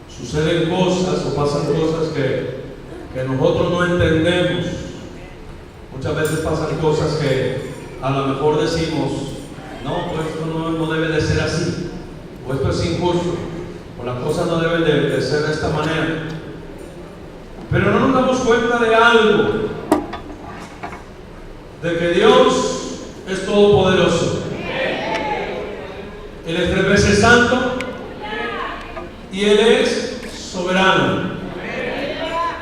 suceden cosas o pasan cosas que nosotros no entendemos. Muchas veces pasan cosas que a lo mejor decimos, no, pues esto no debe de ser así, o esto es injusto, o las cosas no deben de ser de esta manera. Pero no nos damos cuenta de algo, de que Dios es todopoderoso. Él es 3 veces santo y Él es soberano.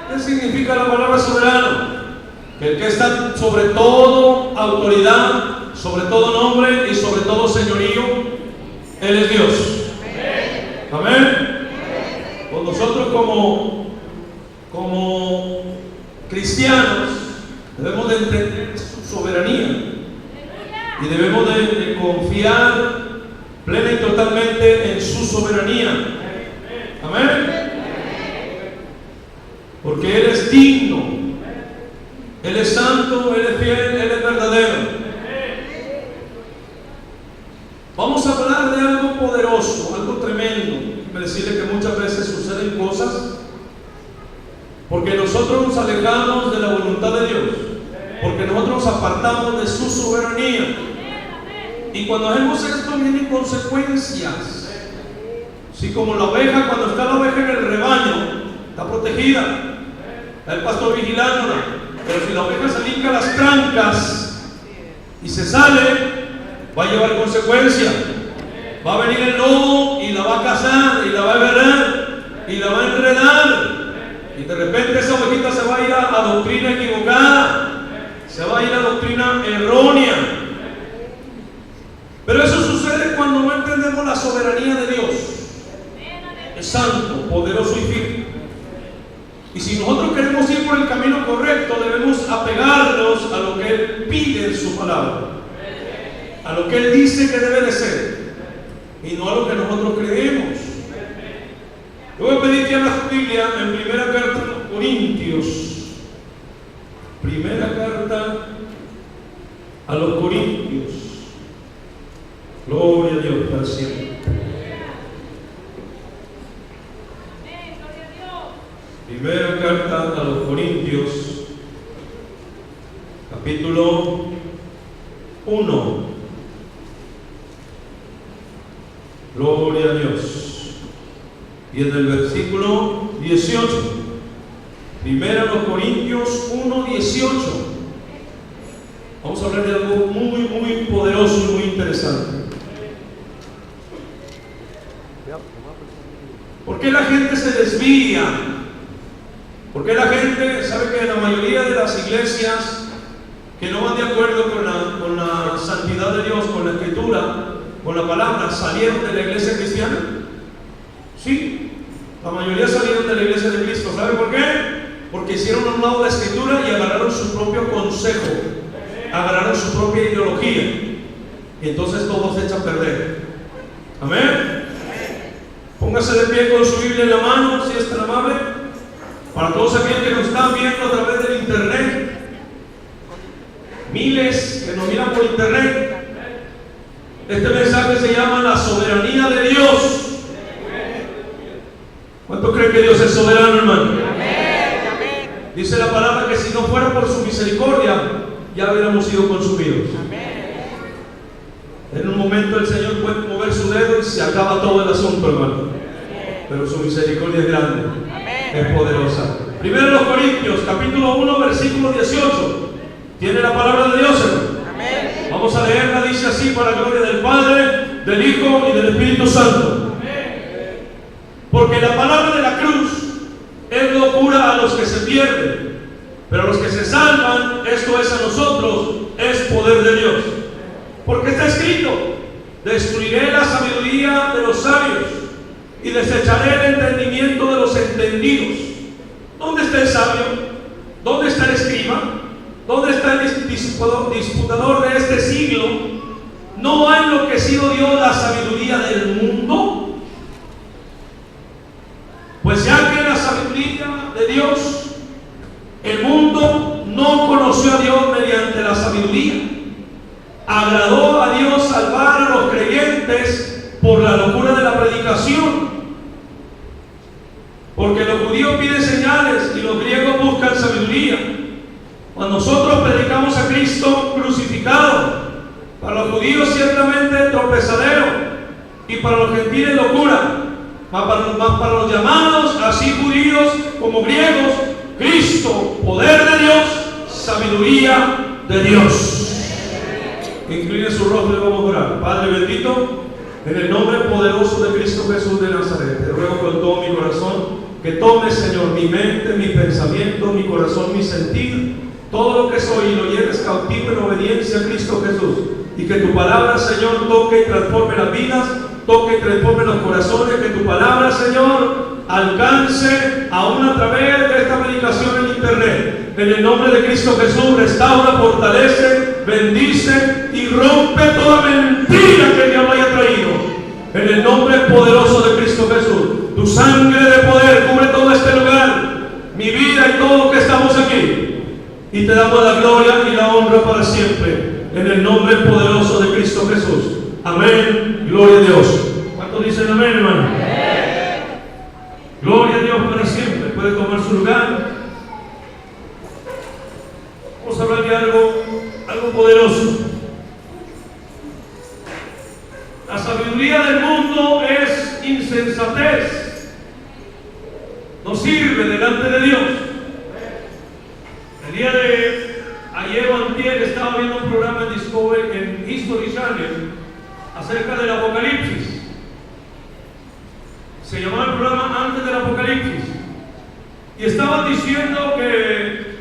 ¿Qué significa la palabra soberano? Que el que está sobre todo autoridad, sobre todo nombre y sobre todo señorío, Él es Dios. Amén. Pues nosotros como cristianos debemos de entender su soberanía y debemos de confiar plena y totalmente en su soberanía. Amén. Porque Él es digno, Él es santo, Él es fiel, Él es verdadero. Vamos a hablar de algo poderoso, algo tremendo. Me decirle que muchas veces suceden cosas porque nosotros nos alejamos de la voluntad de Dios, porque nosotros nos apartamos de su soberanía. Y cuando hacemos esto vienen consecuencias. Así como la oveja, cuando está la oveja en el rebaño, está protegida, está el pastor vigilándola. Pero si la oveja se linca las trancas y se sale, va a llevar consecuencias. Va a venir el lobo y la va a cazar y la va a agarrar y la va a enredar. Y de repente esa ovejita se va a ir a doctrina equivocada, se va a ir a doctrina errónea. Pero eso sucede cuando no entendemos la soberanía de Dios. Es santo, poderoso y fiel. Y si nosotros queremos ir por el camino correcto, debemos apegarnos a lo que Él pide en su palabra, a lo que Él dice que debe de ser, y no a lo que nosotros creemos. Yo voy a pedir que abra su Biblia en primera carta a los Corintios. Primera carta a los Corintios. Gloria a Dios para siempre. Primera carta a los Corintios, capítulo 1. Gloria a Dios. Y en el versículo 18. Primera a los Corintios 1:18. Vamos a hablar de algo muy, muy poderoso y muy interesante. ¿Por qué la gente se desvía? ¿Por qué la gente sabe que la mayoría de las iglesias que no van de acuerdo con la santidad de Dios, con la escritura, con la palabra, salieron de la iglesia cristiana? Sí, la mayoría salieron de la iglesia de Cristo. ¿Sabe por qué? Porque hicieron a un lado la escritura y agarraron su propio consejo, agarraron su propia ideología, y entonces todo se echa a perder. Amén. Póngase de pie con su Biblia en la mano, si es tan amable. Para todos aquellos que nos están viendo a través del internet, miles que nos miran por internet, este mensaje se llama la soberanía de Dios. ¿Cuántos creen que Dios es soberano, hermano? Dice la palabra que si no fuera por su misericordia, ya hubiéramos sido consumidos. En un momento el Señor puede mover su dedo y se acaba todo el asunto, hermano. Pero su misericordia es grande, es poderosa. Primero los Corintios, capítulo 1, versículo 18. ¿Tiene la palabra de Dios, hermano? Vamos a leerla, dice así: para la gloria del Padre, del Hijo y del Espíritu Santo. Porque la palabra de la cruz es locura a los que se pierden, pero a los que se salvan, esto es a nosotros, es poder de Dios. Porque está escrito: destruiré la sabiduría de los sabios y desecharé el entendimiento de los entendidos. ¿Dónde está el sabio? ¿Dónde está el escriba? ¿Dónde está el disputador de este siglo? ¿No ha enloquecido Dios la sabiduría del mundo? Pues ya que la sabiduría de Dios, el mundo no conoció a Dios mediante la sabiduría. Agradó a Dios salvar a los creyentes por la locura de la predicación, sabiduría. Cuando nosotros predicamos a Cristo crucificado, para los judíos ciertamente tropezadero y para los gentiles locura, mas para los llamados, así judíos como griegos, Cristo, poder de Dios, sabiduría de Dios. Incline su rostro y vamos a orar. Padre bendito, en el nombre poderoso de Cristo Jesús de Nazaret, te ruego con todo mi corazón que tomes, Señor, mi mente, mi pensamiento, mi corazón, mi sentir, todo lo que soy, y lo lleves cautivo en obediencia a Cristo Jesús. Y que tu palabra, Señor, toque y transforme las vidas, toque y transforme los corazones. Que tu palabra, Señor, alcance aún a través de esta predicación en internet. En el nombre de Cristo Jesús, restaura, fortalece, bendice y rompe toda mentira que el diablo haya traído. En el nombre poderoso de Cristo Jesús, tu sangre de poder cubre todo este lugar, mi vida y todo lo que estamos aquí. Y te damos la gloria y la honra para siempre. En el nombre poderoso de Cristo Jesús. Amén. Gloria a Dios. ¿Cuántos dicen amén, hermano? Amén. Gloria a Dios para siempre. Puede tomar su lugar. Vamos a hablar de algo poderoso. La sabiduría del mundo es insensatez. No sirve delante de Dios. El día de ayer o antier estaba viendo un programa en History Channel acerca del Apocalipsis. Se llamaba el programa Antes del Apocalipsis. Y estaban diciendo que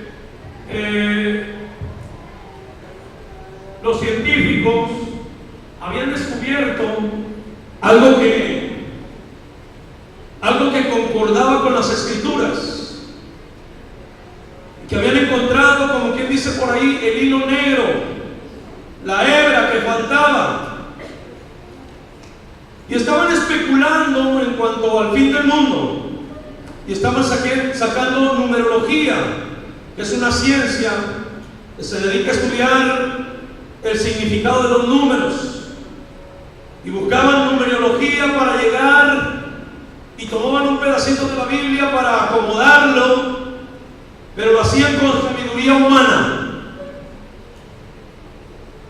los científicos habían descubierto algo que concordaba con las Escrituras. Que habían encontrado, como quien dice por ahí, el hilo negro, la hebra que faltaba. Y estaban especulando en cuanto al fin del mundo. Y estaban sacando numerología, que es una ciencia que se dedica a estudiar el significado de los números. Y buscaban numerología para llegar y tomaban un pedacito de la Biblia para acomodarlo, pero lo hacían con sabiduría humana.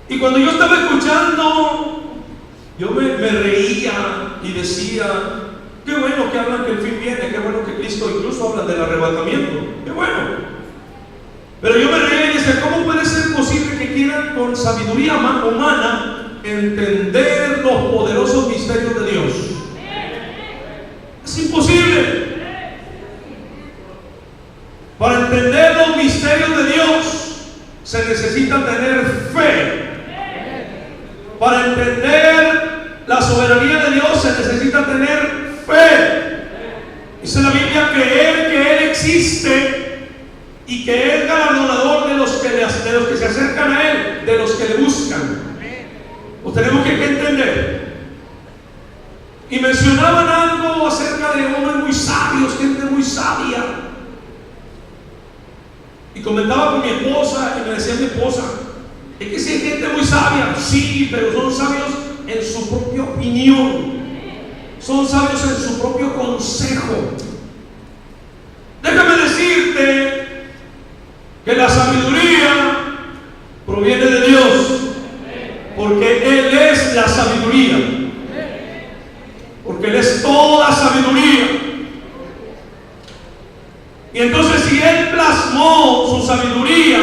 Y cuando yo estaba escuchando, yo me reía y decía, qué bueno que hablan que el fin viene, qué bueno que Cristo incluso habla del arrebatamiento, qué bueno. Pero yo me reía y decía, ¿cómo puede ser posible que quieran con sabiduría humana entender los poderosos misterios de Dios? Es imposible. Para entender los misterios de Dios se necesita tener fe. Para entender la soberanía de Dios se necesita tener fe. Dice la Biblia que Él existe y que es galardonador de los que se acercan a Él, de los que le buscan. Pues tenemos que entender. Y mencionaban algo acerca de hombres muy sabios, gente muy sabia. Y comentaba con mi esposa y me decía mi esposa, es que si hay gente muy sabia, sí, pero son sabios en su propia opinión, son sabios en su propio consejo. Déjame decirte que la sabiduría proviene de Dios, porque Él es la sabiduría, porque Él es toda sabiduría. Y entonces si Él plasmó su sabiduría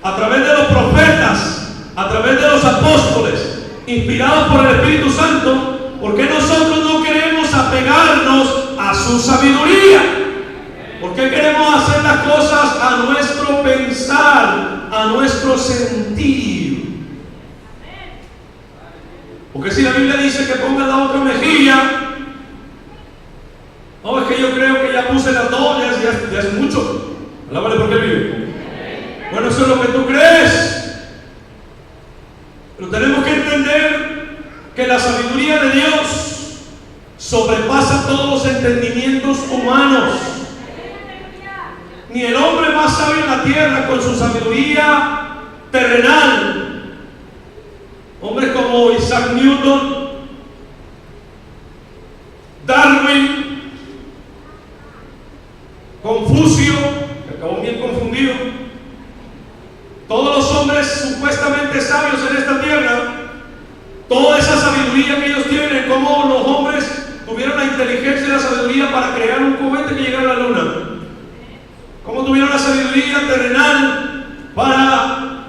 a través de los profetas, a través de los apóstoles, inspirados por el Espíritu Santo, ¿por qué nosotros no queremos apegarnos a su sabiduría? ¿Por qué queremos hacer las cosas a nuestro pensar, a nuestro sentir? Porque si la Biblia dice que ponga la otra mejilla, no, es que yo creo que ya puse las dos, ya es mucho. Alábale porque Él vive. Bueno, eso es lo que tú crees. Pero tenemos que entender que la sabiduría de Dios sobrepasa todos los entendimientos humanos. Ni el hombre más sabio en la tierra con su sabiduría terrenal, hombres como Isaac Newton, Darwin, Confucio, que acabó bien confundido, inteligencia y la sabiduría para crear un cohete que llegara a la luna? ¿Cómo tuvieron la sabiduría terrenal para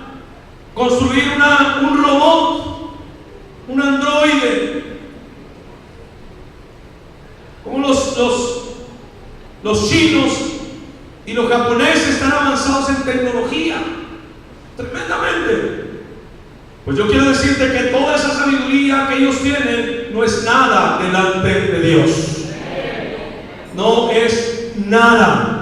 construir un robot, un androide? ¿Cómo los chinos y los japoneses están avanzados en tecnología? Tremendamente. Pues yo quiero decirte que toda esa sabiduría que ellos tienen no es nada delante de Dios. No es nada.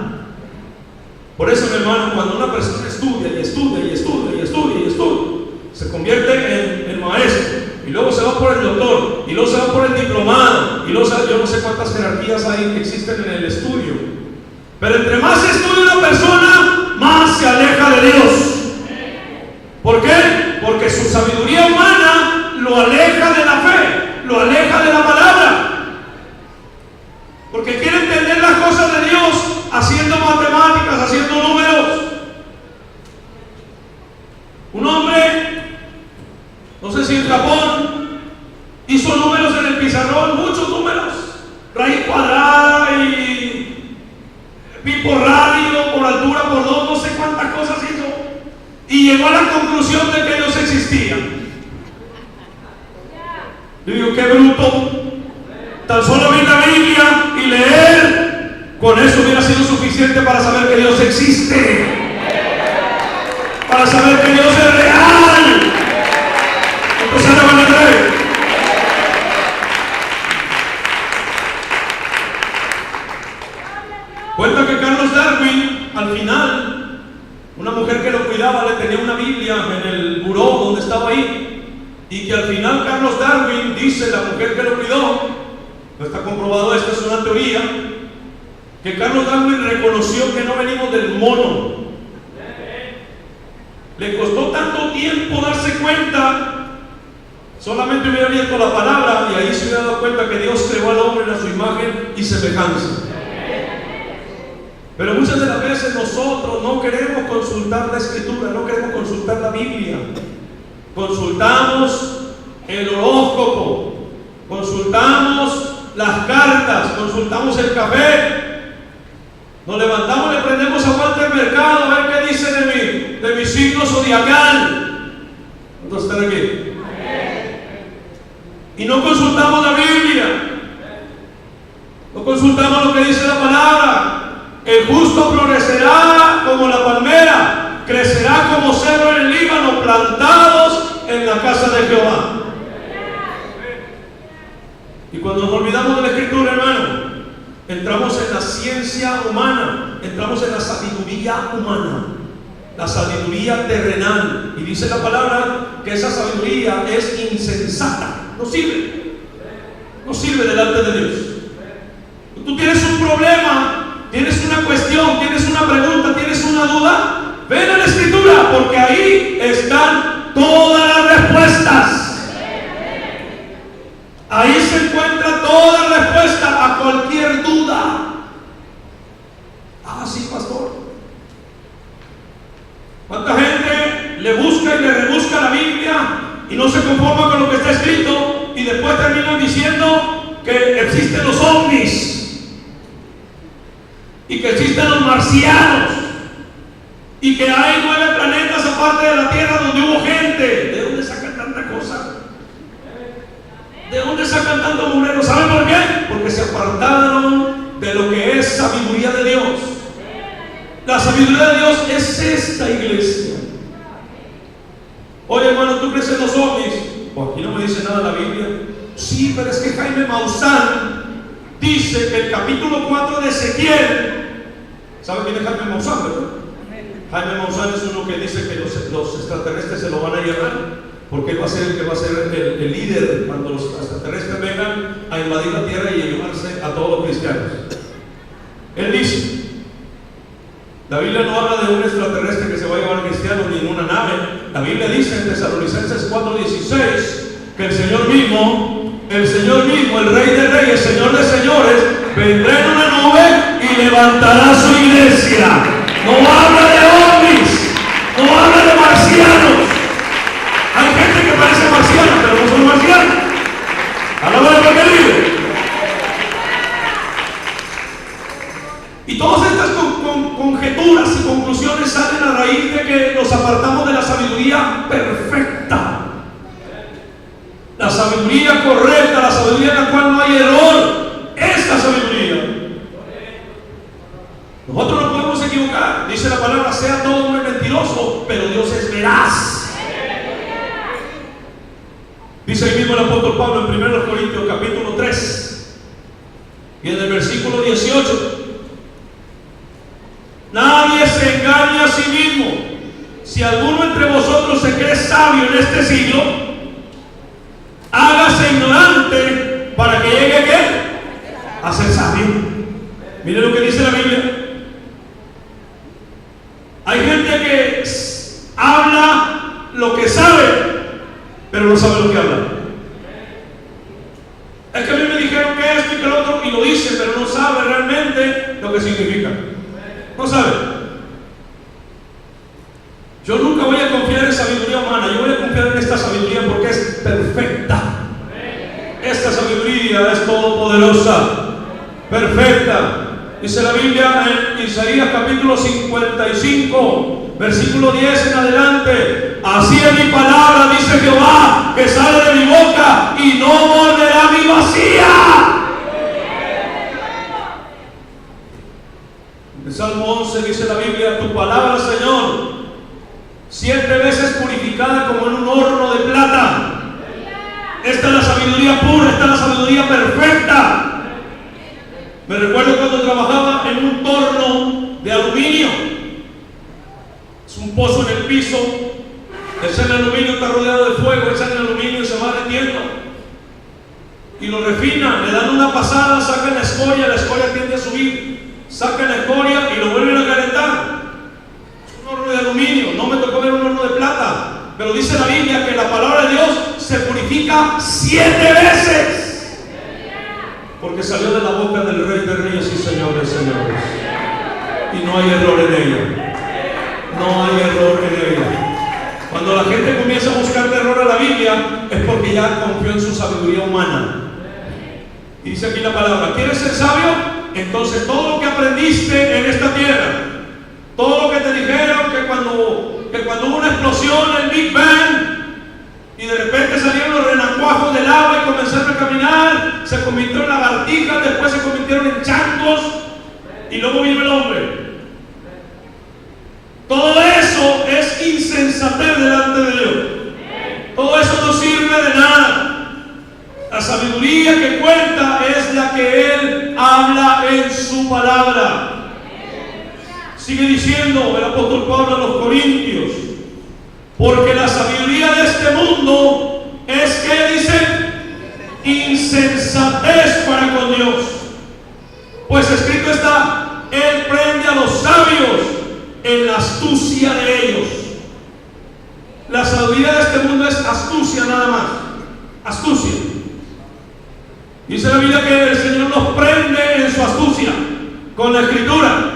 Por eso, mi hermano, cuando una persona estudia y estudia y estudia y estudia y estudia, se convierte en maestro, y luego se va por el doctor, y luego se va por el diplomado, y luego yo no sé cuántas jerarquías hay que existen en el estudio. Pero entre más estudia una persona, más se aleja de Dios. ¿Por qué? Porque su sabiduría humana lo aleja de la fe, lo aleja de la palabra. Porque quiere entender las cosas de Dios haciendo matemáticas, haciendo números. Un hombre, no sé si en Japón, hizo números en el pizarrón, muchos números, raíz cuadrada y pi por radio, por altura por 2, no sé cuántas cosas hizo, y llegó a la conclusión de que Dios existía. Yo digo, qué bruto. Tan solo abrir la Biblia y leer, con eso hubiera sido suficiente para saber que Dios existe, para saber que Dios es real. Entonces no van a creer. Cuenta que Carlos Darwin, al final, una mujer que lo cuidaba le tenía una Biblia en el buró donde estaba ahí, y que al final Carlos Darwin, dice la mujer que lo cuidó, no está comprobado, esta es una teoría, que Carlos Darwin reconoció que no venimos del mono. Le costó tanto tiempo darse cuenta, solamente hubiera abierto la palabra y ahí se hubiera dado cuenta que Dios creó al hombre a su imagen y semejanza. Pero muchas de las veces nosotros no queremos consultar la Escritura, no queremos consultar la Biblia. Consultamos el horóscopo, consultamos las cartas, consultamos el café, nos levantamos, le prendemos a Walter Mercado a ver qué dice de mi signo zodiacal. ¿Cuántos están aquí? Y no consultamos la Biblia, no consultamos lo que dice la palabra. El justo florecerá como la palmera, crecerá como cedro en el Líbano, plantados en la casa de Jehová. Y cuando nos olvidamos de la Escritura, hermano, entramos en la ciencia humana, entramos en la sabiduría humana, la sabiduría terrenal. Y dice la palabra que esa sabiduría es insensata, no sirve delante de Dios. Tú tienes un problema, tienes una cuestión, tienes una pregunta, tienes una duda, ven a la Escritura, porque ahí están todas las respuestas. Ahí se encuentra toda respuesta a cualquier duda. Ah, sí, pastor. ¿Cuánta gente le busca y le rebusca la Biblia y no se conforma con lo que está escrito y después terminan diciendo que existen los ovnis y que existen los marcianos y que hay 9 planetas aparte de la Tierra donde hubo gente? ¿De dónde sacan tanta cosa? ¿De dónde sacan tanto murero? ¿Saben por qué? Porque se apartaron de lo que es sabiduría de Dios. La sabiduría de Dios es esta iglesia. Oye, hermano, ¿tú crees en los ovnis? Pues aquí no me dice nada la Biblia. Sí, pero es que Jaime Maussan dice que el capítulo 4 de Ezequiel, ¿sabe quién es Jaime Maussan, verdad? Jaime Maussan es uno que dice que los extraterrestres se lo van a llevar, porque él va a ser el que va a ser el líder cuando los extraterrestres vengan a invadir la tierra y a llevarse a todos los cristianos. Él dice, la Biblia no habla de un extraterrestre que se va a llevar cristianos ni en una nave. La Biblia dice en Tesalonicenses 4:16 que el Señor mismo, el Rey de Reyes, Señor de Señores, vendrá en una nube y levantará su iglesia. No habla de ovnis, no habla de marcianos. Hay gente que parece marciana, pero no son marcianos. Alaba de porque vive. Dice ahí mismo el apóstol Pablo en 1 Corintios capítulo 3 y en el versículo 18: nadie se engañe a sí mismo. Si alguno entre vosotros se cree sabio en este siglo, hágase ignorante para que llegue ¿qué? A ser sabio. Mire lo que dice la Biblia. Hay gente que habla lo que sabe, pero no sabe lo que habla. Es que a mí me dijeron que esto y que lo otro, y lo dice, pero no sabe realmente lo que significa. No sabe. Yo nunca voy a confiar en sabiduría humana. Yo voy a confiar en esta sabiduría porque es perfecta. Esta sabiduría es todopoderosa, perfecta. Dice la Biblia en Isaías capítulo 55, versículo 10 en adelante: así es mi palabra, dice Jehová, que sale de mi boca y no volverá a mí vacía. En Salmo 11 dice la Biblia: tu palabra, Señor, 7 veces purificada como en un horno de plata. Esta es la sabiduría pura, esta es la sabiduría perfecta. Me recuerdo cuando trabajaba en un torno de aluminio. Es un pozo en el piso. Ese aluminio está rodeado de fuego, echan el aluminio y se va derritiendo. Y lo refinan, le dan una pasada, sacan la escoria tiende a subir. Sacan la escoria y lo vuelven a calentar. Es un horno de aluminio, no me tocó ver un horno de plata. Pero dice la Biblia que la palabra de Dios se purifica 7 veces. Porque salió de la boca del Rey de Reyes y Señor de Señores. Y no hay error en ella. No hay error en ella. Cuando la gente comienza a buscar error a la Biblia, es porque ya confió en su sabiduría humana. Y dice aquí la palabra: ¿quieres ser sabio? Entonces todo lo que aprendiste en esta tierra, todo lo que te dijeron que cuando hubo una explosión, el Big Bang, y de repente salieron los renacuajos del agua y comenzaron a caminar, se convirtieron en lagartijas, después se convirtieron en changos, y luego vino el hombre. Todo eso es insensatez delante de Dios. Todo eso no sirve de nada. La sabiduría que cuenta es la que Él habla en su palabra. Sigue diciendo el apóstol Pablo a los Corintios: porque la sabiduría de este mundo es, ¿qué dice? Insensatez para con Dios. Pues escrito está: Él prende a los sabios en la astucia de ellos. La sabiduría de este mundo es astucia nada más. Astucia. Dice la Biblia que el Señor nos prende en su astucia con la Escritura.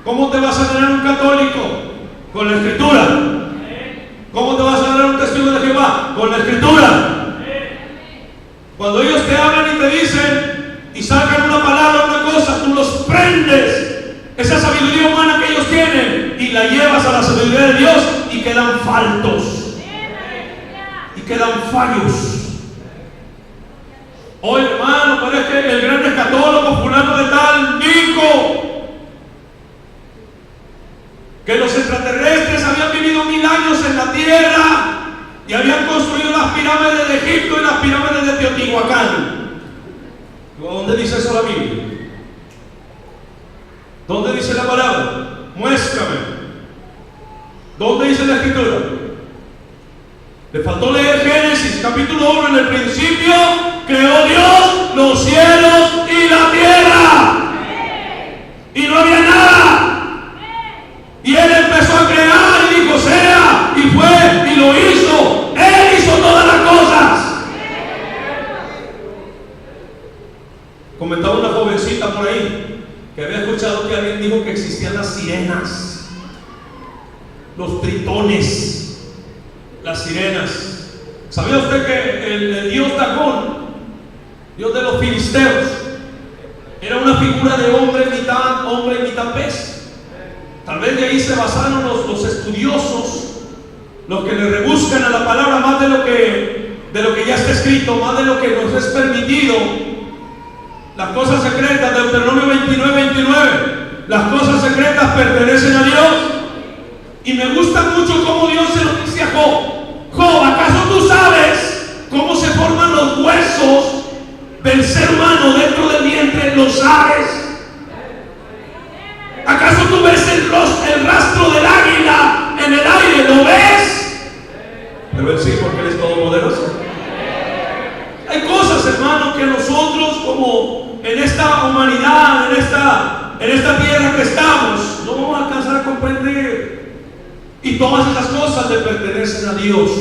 ¿Cómo te vas a ganar un católico? Con la Escritura. ¿Cómo te vas a ganar un testigo de Jehová? Con la Escritura. Cuando ellos te hablan y te dicen y sacan una palabra, una cosa, tú los prendes. Esa sabiduría humana que ellos tienen y la llevas a la sabiduría de Dios y quedan faltos. Y quedan fallos. Oye, hermano, pero es que el gran escatólogo fulano de tal dijo que los extraterrestres habían vivido 1000 años en la tierra y habían construido las pirámides de Egipto y las pirámides de Teotihuacán. ¿Dónde dice eso la Biblia? ¿Dónde dice la palabra? Muéstrame. ¿Dónde dice la Escritura? Le faltó leer Génesis capítulo 1. En el principio creó Dios los cielos y la tierra. Y no había nada. Y Él empezó a crear y dijo: sea, y fue, y lo hizo. Él hizo todas las cosas. Comentaba una jovencita por ahí que había escuchado que alguien dijo que existían las sirenas, los tritones, las sirenas. ¿Sabía usted que el dios Dagón, dios de los filisteos, era una figura de hombre y mitad pez? Tal vez de ahí se basaron los estudiosos, los que le rebuscan a la palabra más de lo que ya está escrito, más de lo que nos es permitido. Las cosas secretas, Deuteronomio 29:29, las cosas secretas pertenecen a Dios. Y me gusta mucho cómo Dios se lo dice a Job: Job, ¿acaso tú sabes cómo se forman los huesos del ser humano dentro del vientre, ¿lo sabes? ¿Acaso tú ves el rastro del águila en el aire? ¿Lo ves? Pero Él sí, porque Él es todopoderoso. Hay cosas, hermano, que nosotros, como en esta humanidad, en esta tierra que estamos, no vamos a alcanzar a comprender. Y todas esas cosas le pertenecen a Dios,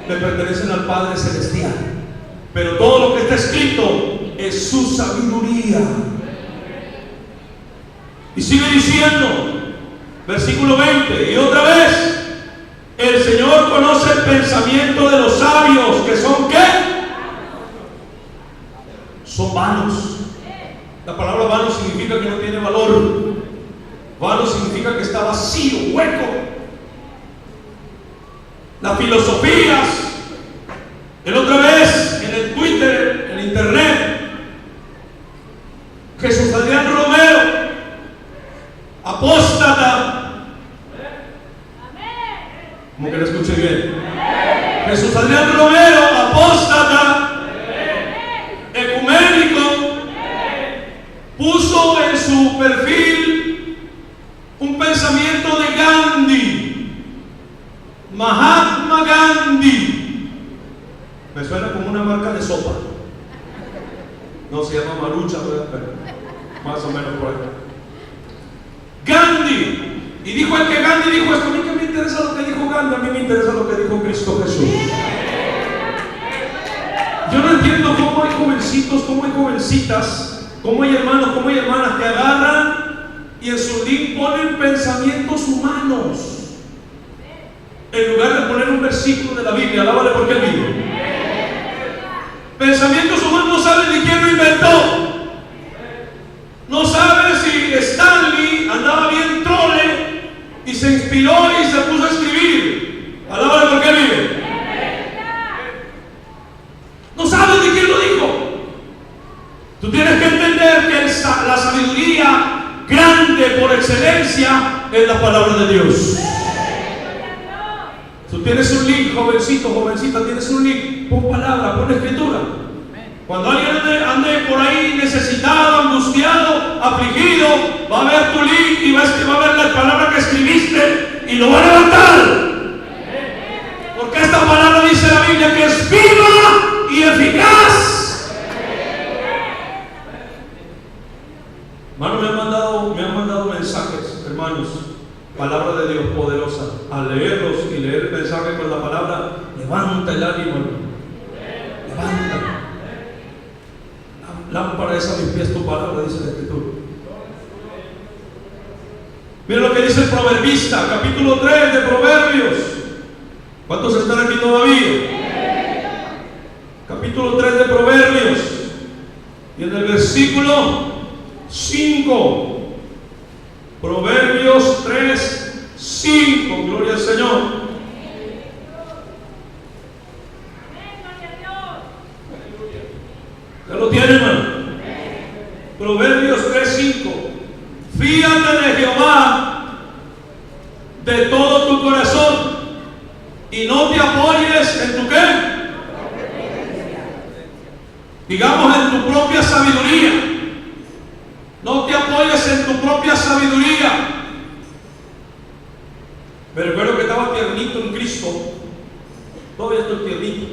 le pertenecen al Padre Celestial. Pero todo lo que está escrito es su sabiduría. Y sigue diciendo, versículo 20, y otra vez, el Señor conoce el pensamiento de los sabios, que son ¿qué? Son vanos. La palabra vano significa que no tiene valor. Vano significa que está vacío, hueco. Las filosofías, el otra vez en el Twitter, en internet, Jesús Adrián Romero, apóstata, como que lo escuché bien, Jesús Adrián Romero, apóstata, ecuménico, puso en su perfil un pensamiento de Gandhi, Mahatma Gandhi. Me suena como una marca de sopa. No se llama Marucha, pero más o menos por ahí. Gandhi. Y dijo el que Gandhi dijo esto: a mí que me interesa lo que dijo Gandhi, a mí me interesa lo que dijo Cristo Jesús. Yo no entiendo cómo hay jovencitos, cómo hay jovencitas, cómo hay hermanos, cómo hay hermanas que agarran y en su link ponen pensamientos humanos en lugar de poner un versículo de la Biblia. Alábale porque Él vive. Pensamientos humanos, no saben ni quién lo inventó. No sabe si Stanley andaba bien trole y se inspiró y se puso a escribir. Alábale porque Él vive. No sabe ni quién lo dijo. Tú tienes que entender que la sabiduría grande por excelencia es la palabra de Dios. Tú tienes un link, jovencito, jovencita, tienes un link, pon palabra, pon escritura. Cuando alguien ande por ahí necesitado, angustiado, afligido, va a ver tu link y va a ver la palabra que escribiste y lo va a levantar. Porque esta palabra dice la Biblia que es viva y eficaz. Hermano, me han mandado mensajes, hermanos, palabra de Dios poderosa. Al leerlos y leer el mensaje con la palabra, levanta el ánimo, levanta. Lámpara es a mis pies tu palabra, dice la Escritura. Mira lo que dice el proverbista, capítulo 3 de Proverbios. ¿Cuántos están aquí todavía? Capítulo 3 de Proverbios. Y en el versículo 5. Proverbios 3, 5. Gloria al Señor. ¿Ya lo tienen, hermano? Proverbios 3, 5. Fíate de Jehová de todo tu corazón y no te apoyes en tu ¿qué? Digamos, en tu propia sabiduría. No te apoyes en tu propia sabiduría. Me recuerdo que estaba tiernito en Cristo. Todavía estoy tiernito.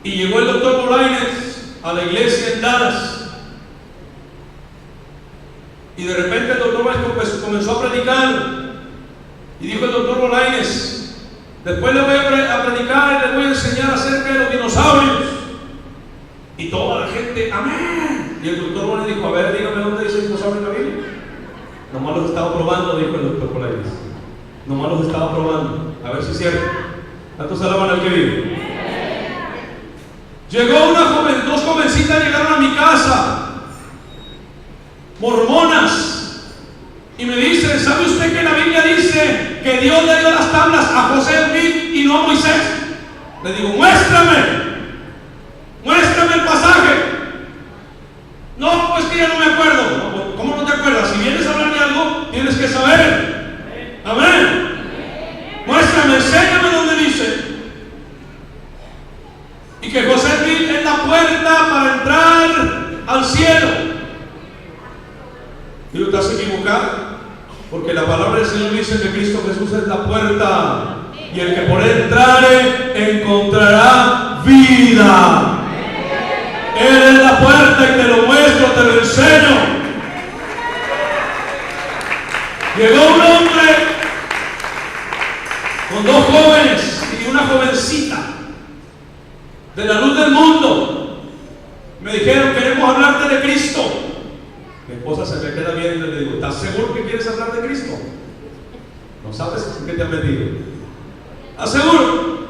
Y llegó el doctor Bolaines a la iglesia en Dallas. Y de repente el doctor Bolaines comenzó a predicar. Y dijo el doctor Bolaines: después le voy a predicar y le voy a enseñar acerca de los dinosaurios. Y toda la gente, amén. Y el doctor Bolaines dijo: a ver, dígame dónde dice dinosaurio en la Biblia. Nomás los estaba probando, dijo el doctor Bolaines. Nomás los estaba probando, a ver si es cierto. ¿Cuántos alaban al que vive? Llegó dos jovencitas llegaron a mi casa, mormonas, y me dicen: ¿sabe usted que la Biblia dice que Dios le dio las tablas a José Smith y no a Moisés? Le digo: muéstrame el pasaje. No, pues que ya no me acuerdo. No, ¿cómo no te acuerdas? Si vienes a hablar de algo, tienes que saber. Amén. Muéstrame, enséñame dónde dice. equivocar, porque la palabra del Señor dice que Cristo Jesús es la puerta, y el que por él entrare encontrará vida. Él es la puerta y te lo muestro, te lo enseño. Llegó un hombre con dos jóvenes y una jovencita de la luz del mundo. Me dijeron, queremos hablarte de Cristo. Mi esposa se me queda viendo y le digo, ¿estás seguro que quieres hablar de Cristo? No sabes en qué te has metido. ¿Estás seguro?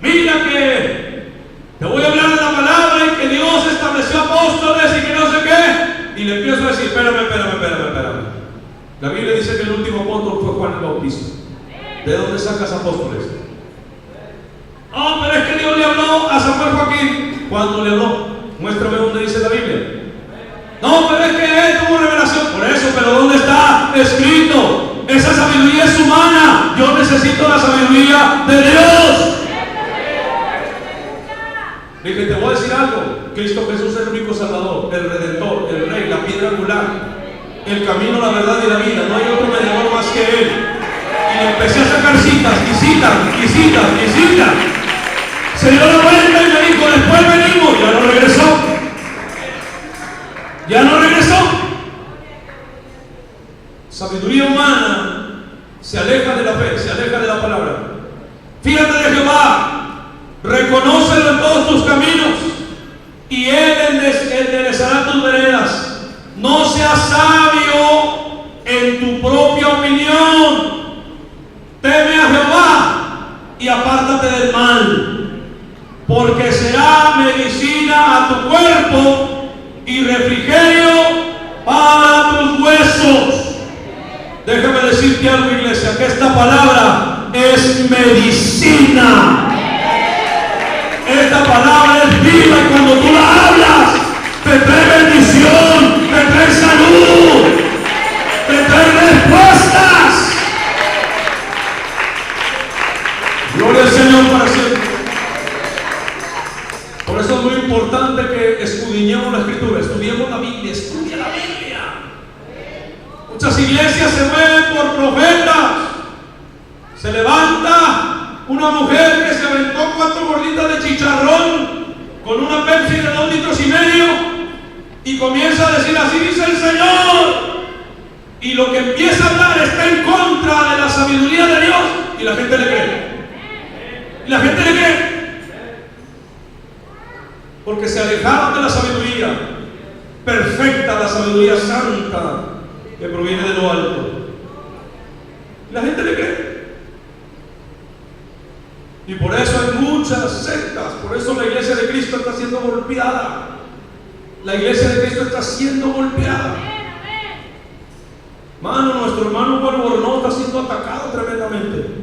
Mira que te voy a hablar de la palabra y que Dios estableció apóstoles y que no sé qué. Y le empiezo a decir, espérame. La Biblia dice que el último apóstol fue Juan el Bautista. ¿De dónde sacas apóstoles? No, pero es que Dios le habló a Samuel Joaquín. ¿Cuándo le habló? Muéstrame dónde dice la Biblia. No, pero es que él tuvo revelación. Por eso, pero ¿dónde está escrito? Esa sabiduría es humana. Yo necesito la sabiduría de Dios. Dije, te voy a decir algo. Cristo Jesús es el único Salvador, el Redentor, el Rey, la piedra angular, el camino, la verdad y la vida. No hay otro mediador más que Él. Y empecé a sacar citas. Se dio la vuelta y me dijo, después venimos. Ya no regresó. Sabiduría humana se aleja de la fe, se aleja de la palabra. Fíjate de Jehová, reconócelo en todos tus caminos y Él enderezará tus veredas. No seas sabio en tu propia opinión. Teme a Jehová y apártate del mal, porque será medicina a tu cuerpo y refrigerio para tus huesos. Déjame decirte algo, iglesia, que esta palabra es medicina. Esta palabra es viva y cuando tú la hablas, te trae bendición, te trae salud, te trae respuestas. Gloria al Señor para siempre. Por eso es muy importante que escudriñemos la Escritura, estudiemos la Biblia, estudia la Biblia. Muchas iglesias se mueven por profetas. Se levanta una mujer que se aventó 4 gorditas de chicharrón con una Pepsi de 2,5 litros y comienza a decir, así dice el Señor. Y lo que empieza a hablar está en contra de la sabiduría de Dios y la gente le cree. Porque se alejaron de la sabiduría perfecta, la sabiduría santa que proviene de lo alto. La gente le cree. Y por eso hay muchas sectas. Por eso la iglesia de Cristo está siendo golpeada. La iglesia de Cristo está siendo golpeada. Mano, nuestro hermano Albornoz está siendo atacado tremendamente.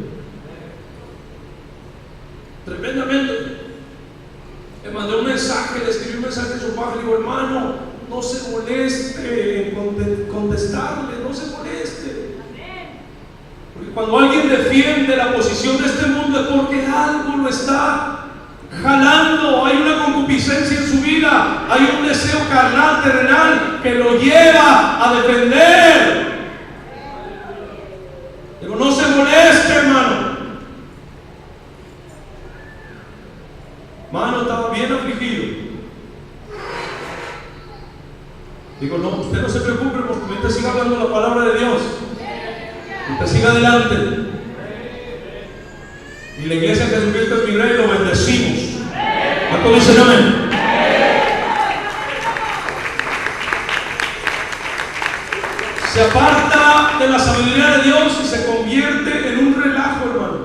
Le mandé un mensaje, le escribí un mensaje a su padre. Le digo, hermano, no se moleste en contestarle, no se moleste. Porque cuando alguien defiende la posición de este mundo es porque algo lo está jalando. Hay una concupiscencia en su vida, hay un deseo carnal, terrenal, que lo lleva a defender. Digo, no se moleste, hermano. Mano, estaba bien afligido. Digo, no, usted no se preocupe, porque usted siga hablando la palabra de Dios. Usted siga adelante. Y la iglesia de Jesucristo es mi Rey, lo bendecimos. ¿Cuánto dicen amén? Se aparta de la sabiduría de Dios y se convierte en un relajo, hermano.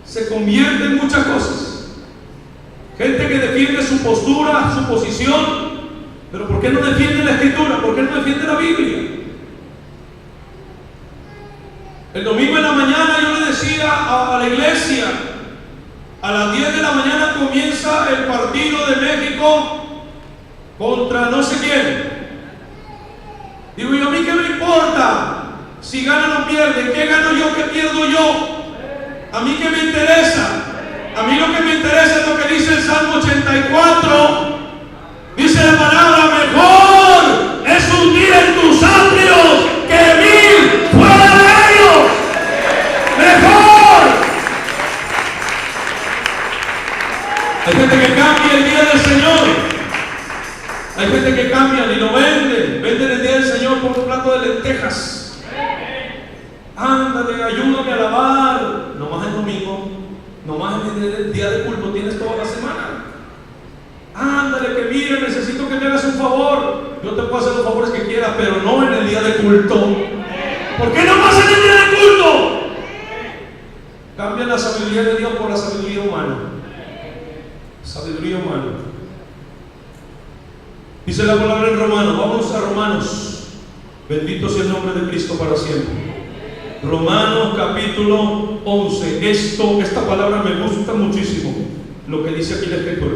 Se convierte en muchas cosas. Gente que defiende su postura, su posición, pero ¿por qué no defiende la Escritura? ¿Por qué no defiende la Biblia? El domingo en la mañana yo le decía a la iglesia, a las 10 de la mañana comienza el partido de México contra no sé quién. Digo, ¿y a mí qué me importa si ganan o pierden? ¿Qué gano yo? ¿Qué pierdo yo? ¿A mí qué me interesa? A mí lo que me interesa es lo que dice el Salmo 84. Dice la palabra, mejor es hundir en tus atrios que Hay gente que cambian y lo venden el día del Señor por un plato de lentejas. Ándale, ayúdame a lavar. No más el domingo, no más el día de culto, tienes toda la semana. Ándale, que mire, necesito que me hagas un favor. Yo te puedo hacer los favores que quieras, pero no en el día de culto. ¿Por qué no más en el día de culto? Cambian la sabiduría de Dios por la sabiduría humana. Sabiduría humana. Dice la palabra en Romanos. Vamos a Romanos. Bendito sea el nombre de Cristo para siempre. Romanos capítulo 11. Esta palabra me gusta muchísimo. Lo que dice aquí la Escritura.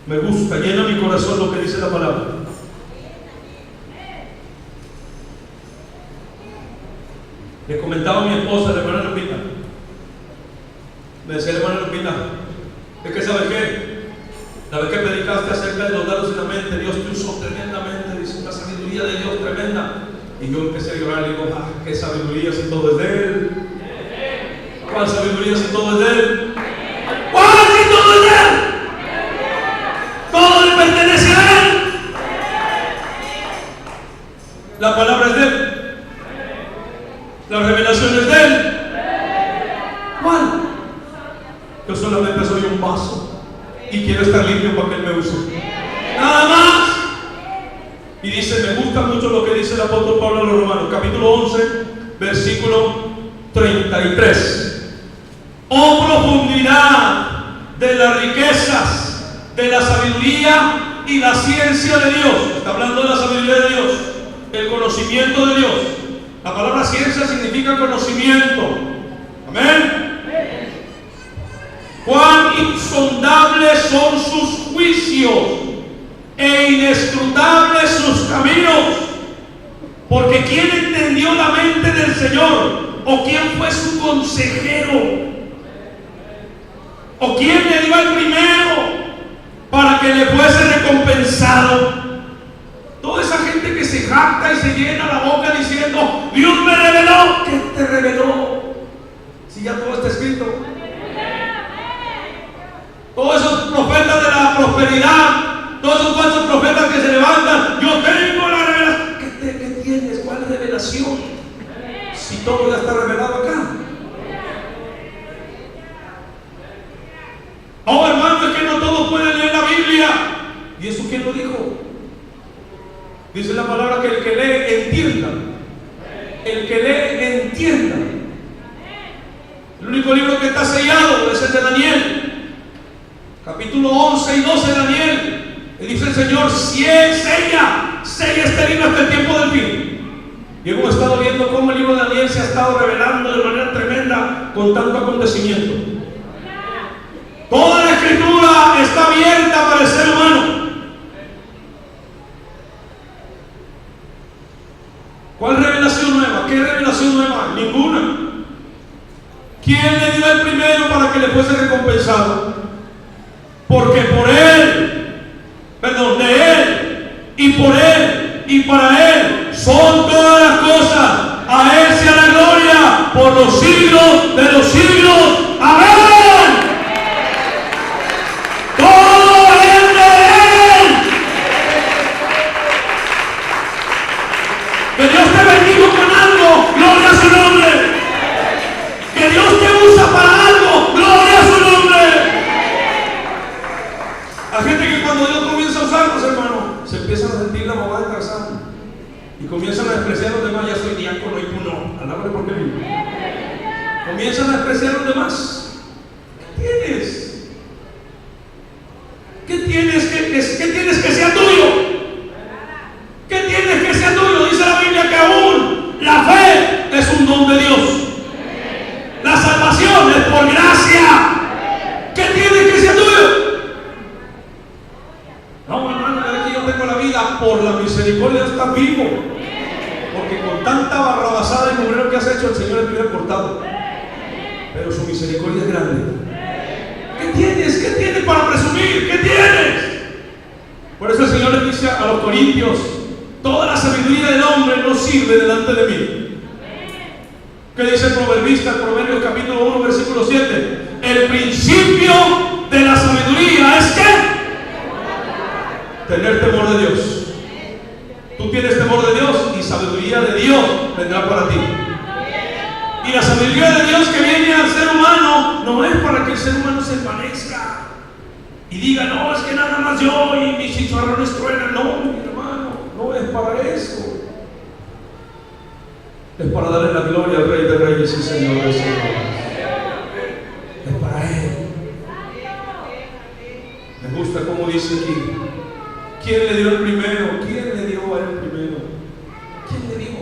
Me gusta, llena mi corazón lo que dice la palabra. Le comentaba a mi esposa, la hermana Lupita. Me decía la hermana Lupita, es que ¿sabes qué? La vez que predicaste acerca de los dados en la mente, Dios te usó tremendamente, dice, una sabiduría de Dios tremenda. Y yo empecé a llorar y digo, qué sabiduría si todo es de Él. ¿Cuál sabiduría si todo es de Él? ¿Cuál si todo es de Él? Todo le pertenece a Él. La palabra es de Él. La revelación es de Él. ¿Cuál? Yo solamente soy un vaso y quiero estar limpio para que Él me use. Nada más. Y dice, me gusta mucho lo que dice el apóstol Pablo a los Romanos, capítulo 11, versículo 33. Oh profundidad de las riquezas, de la sabiduría y la ciencia de Dios. Está hablando de la sabiduría de Dios, el conocimiento de Dios. La palabra ciencia significa conocimiento. Amén. Cuán insondables son sus juicios e inescrutables sus caminos. Porque ¿quién entendió la mente del Señor? ¿O quién fue su consejero? ¿O quién le dio el primero para que le fuese recompensado? Toda esa gente que se jacta y se llena la boca diciendo, Dios me reveló. ¿Qué te reveló? Si ya todo está escrito. Todos esos profetas de la prosperidad, todos esos falsos profetas que se levantan, yo tengo la revelación. ¿Qué tienes? ¿Cuál es revelación? Si todo ya está revelado acá. Oh hermano, es que no todos pueden leer la Biblia. ¿Y eso quién lo dijo? Dice la palabra que el que lee entienda. El que lee entienda. El único libro que está sellado es el de Daniel. Capítulo 11 y 12 de Daniel. Y dice el Señor, sella este libro hasta el tiempo del fin. Y hemos estado viendo cómo el libro de Daniel se ha estado revelando de manera tremenda con tanto acontecimiento. Toda la Escritura está abierta para el ser humano. ¿Cuál revelación nueva? ¿Qué revelación nueva? Ninguna. ¿Quién le dio el primero para que le fuese recompensado? Porque por Él, de Él, y por Él, y para Él, son todas las cosas. A Él sea la gloria por los siglos de los siglos. ¡Amén! Todo es de Él. Que Dios te bendiga con algo, gloria a su nombre. Que Dios te usa para algo, gloria a su nombre. La gente que cuando Dios comienza a usarlos, hermano, se empiezan a sentir la mamá de Tarzán y comienzan a despreciar a los demás. Ya soy diácono y tú no. Alábale porque vivo. Comienzan a despreciar a los demás. ¿Qué tienes? ¿Qué tienes que tienes que sea tuyo? ¿Qué tienes que sea tuyo? Dice la Biblia que aún la fe es un don de Dios. La salvación es por gracia. ¿Qué tienes que sea tuyo? No, hermano, es que yo tengo la vida por la misericordia de estar vivo. Porque con tanta barrabasada y mugrero que has hecho, el Señor te hubiera cortado. Pero su misericordia es grande. ¿Qué tienes? ¿Qué tienes para presumir? ¿Qué tienes? Por eso el Señor le dice a los corintios, toda la sabiduría del hombre no sirve delante de mí. ¿Qué dice el proverbista? Proverbios capítulo 1, versículo 7. El principio de la sabiduría es que Tener temor de Dios. Tú tienes temor de Dios y sabiduría de Dios vendrá para ti. Y la sabiduría de Dios que viene al ser humano no es para que el ser humano se envanezca y diga, no, es que nada más yo y mis chicharrones truenan. No, mi hermano, no es para eso. Es para darle la gloria al Rey de Reyes y Señor de Señores. Es para Él. Me gusta como dice aquí. ¿Quién le dio el primero? ¿Quién le dio a él primero? ¿Quién le dio?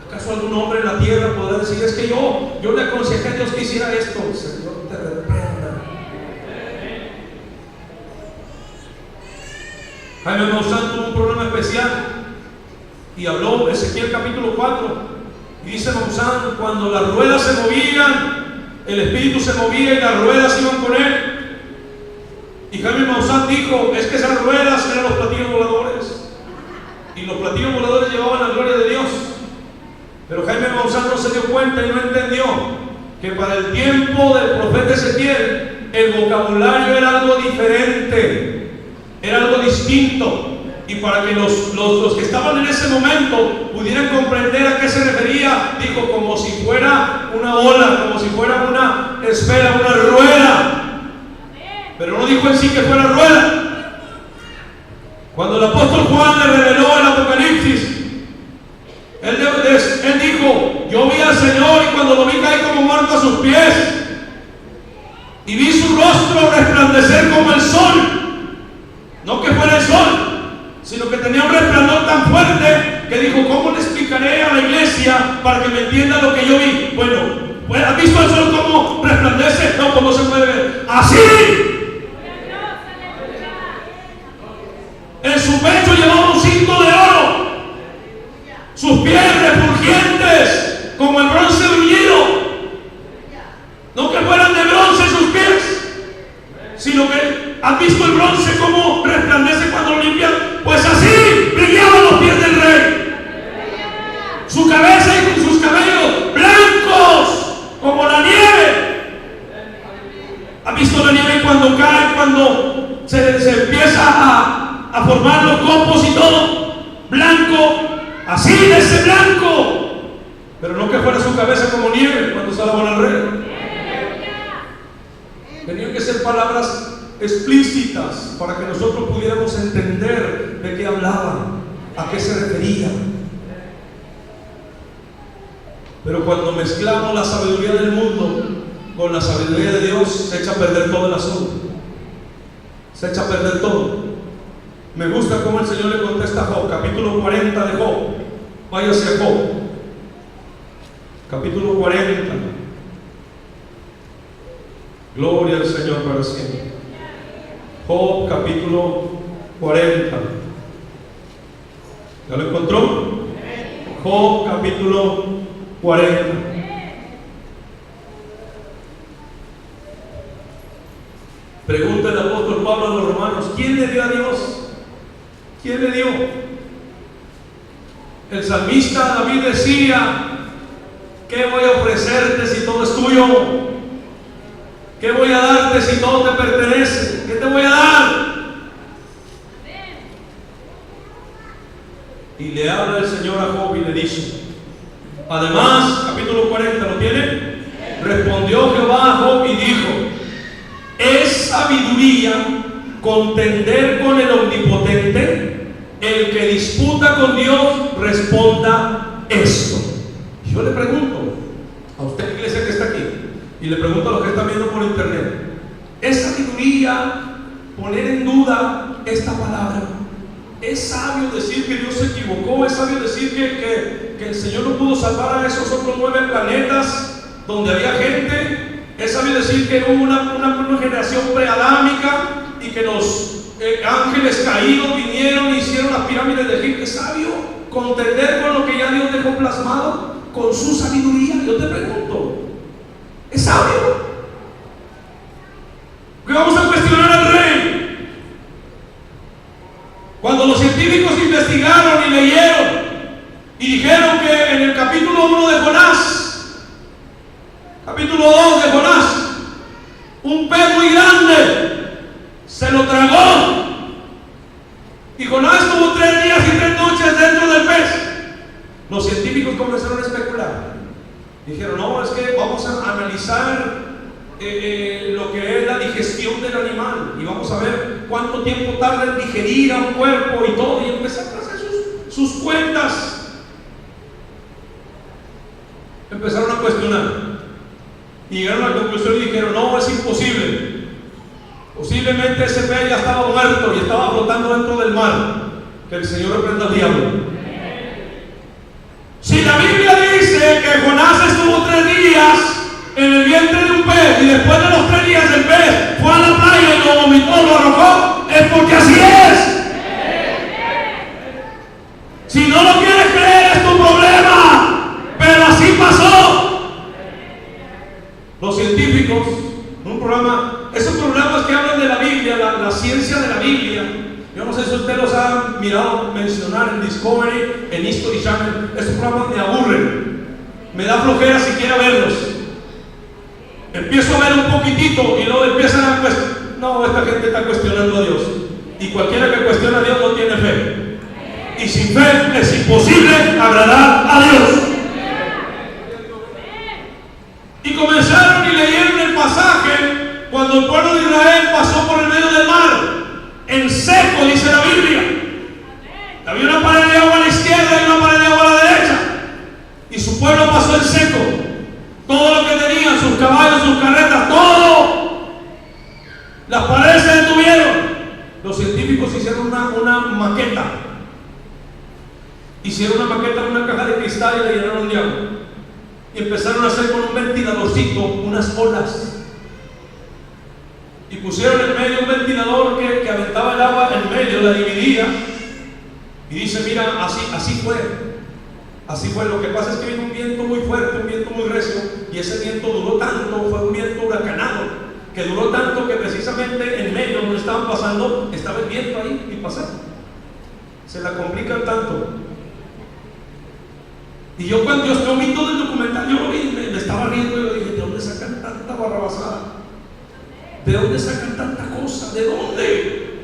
¿Acaso algún hombre en la tierra podrá decir, es que yo le aconsejé a Dios que hiciera esto? Señor, te reprenda. Jaime Maussan tuvo un problema especial y habló Ezequiel capítulo 4 y dice Maussan, cuando las ruedas se movían, el espíritu se movía y las ruedas iban con él. Y Jaime Maussan dijo, es que esas ruedas eran los platillos voladores y los platillos voladores llevaban la gloria de Dios. Pero Jaime Maussan no se dio cuenta y no entendió que para el tiempo del profeta Ezequiel el vocabulario era algo diferente, era algo distinto. Y para que los que estaban en ese momento pudieran comprender a qué se refería, dijo como si fuera una ola, como si fuera una esfera, una rueda. Pero no dijo en sí que fuera rueda. Cuando el apóstol Juan le reveló el Apocalipsis, él dijo, yo vi al Señor y cuando lo vi caí como muerto a sus pies y vi su rostro resplandecer como el sol. No que fuera el sol, sino que tenía un resplandor tan fuerte que dijo, ¿cómo le explicaré a la iglesia para que me entienda lo que yo vi? Bueno, ¿has visto el sol cómo resplandece? No, ¿cómo se puede ver? ¡Así! En su pecho llevaba un cinto de oro, sus pies refulgentes como el bronce bruñido. No que fueran de bronce sus pies, sino que ¿has visto el bronce como resplandece cuando lo limpian? Pues así brillaban los pies del rey. Su cabeza y sus cabellos blancos como la nieve. ¿Has visto la nieve cuando cae, cuando se empieza a formar los copos y todo? Blanco, así de ese blanco. Pero no que fuera su cabeza como nieve cuando se alabó al rey. Tenían que ser palabras explícitas para que nosotros pudiéramos entender de qué hablaba, a qué se refería. Pero cuando mezclamos la sabiduría del mundo con la sabiduría de Dios, se echa a perder todo el asunto. Se echa a perder todo. Me gusta cómo el Señor le contesta a Job, capítulo 40 de Job. Váyase a Job, capítulo 40. Gloria al Señor para siempre. Job, capítulo 40. ¿Ya lo encontró? Job, capítulo 40. Pregunta el apóstol Pablo a los romanos, ¿quién le dio a Dios? ¿Quién le dio? El salmista David decía, ¿qué voy a ofrecerte si todo es tuyo? ¿Qué voy a darte si todo te pertenece? ¿Qué te voy a dar? Y le habla el Señor a Job y le dice, además, capítulo 40, ¿lo tiene? Respondió Jehová a Job y dijo, ¿es sabiduría contender con el omnipotente? El que disputa con Dios responda esto. Yo le pregunto a usted, iglesia que está aquí, y le pregunto a los que están viendo por internet, ¿es sabiduría poner en duda esta palabra? ¿Es sabio decir que Dios se equivocó? ¿Es sabio decir que el Señor no pudo salvar a esos otros 9 planetas donde había gente? ¿Es sabio decir que hubo una generación preadámica y que los ángeles caídos vinieron y hicieron las pirámides de Egipto? ¿Es sabio contender con lo que ya Dios dejó plasmado con su sabiduría? Yo te pregunto, ¿es sabio? ¿Qué vamos a cuestionar al rey? Cuando los científicos investigaron y leyeron y dijeron que en el capítulo 1 de Jonás, capítulo 2 de Jonás, un pez muy grande se lo tragó Y Jonás estuvo 3 días y 3 noches dentro del pez. Los científicos comenzaron a especular. Dijeron, no, es que vamos a analizar lo que es la digestión del animal y vamos a ver cuánto tiempo tarda en digerir a un cuerpo y todo. Y empezaron a hacer sus cuentas. Empezaron a cuestionar y llegaron a la conclusión y dijeron, no, es imposible. Posiblemente ese pez ya estaba muerto y estaba flotando dentro del mar. Que el Señor reprenda al diablo. Si la Biblia dice que Jonás estuvo 3 días en el vientre de un pez y después de los 3 días el pez fue a la playa y lo vomitó, lo arrojó, es porque así es. Si no lo quieres creer es tu problema, pero así pasó. Los científicos, un programa, esos programas que hablan de la Biblia, la ciencia de la Biblia, yo no sé si ustedes los han mirado mencionar en Discovery, en History Channel. Estos programas me aburren, me da flojera siquiera verlos. Empiezo a ver un poquitito y luego empiezan a cuestionar. No, esta gente está cuestionando a Dios. Y cualquiera que cuestiona a Dios no tiene fe. Y sin fe es imposible agradar a Dios. Y comenzaron y leyeron el pasaje cuando el pueblo de Israel pasó por el medio del mar. En seco, dice la Biblia. Había una pared de agua a la izquierda y una pared de agua a la derecha. Y su pueblo pasó en seco. Todo lo que tenían, sus caballos, sus carretas, todo. Las paredes se detuvieron. Los científicos hicieron una maqueta. Hicieron una maqueta en una caja de cristal y la llenaron de agua. Y empezaron a hacer con un ventiladorcito unas olas. Y pusieron en medio un ventilador que aventaba el agua en medio, la dividía. Y dice, mira, así fue. Así fue. Lo que pasa es que vino un viento muy fuerte, un viento muy recio. Y ese viento duró tanto, fue un viento huracanado, que duró tanto que precisamente en medio donde estaban pasando, estaba el viento ahí y pasando. Se la complican tanto. Y yo cuando yo vi todo el documental, yo lo vi, me estaba riendo y yo dije, ¿de dónde sacan tanta barrabasada? ¿De dónde sacan tanta cosa? ¿De dónde?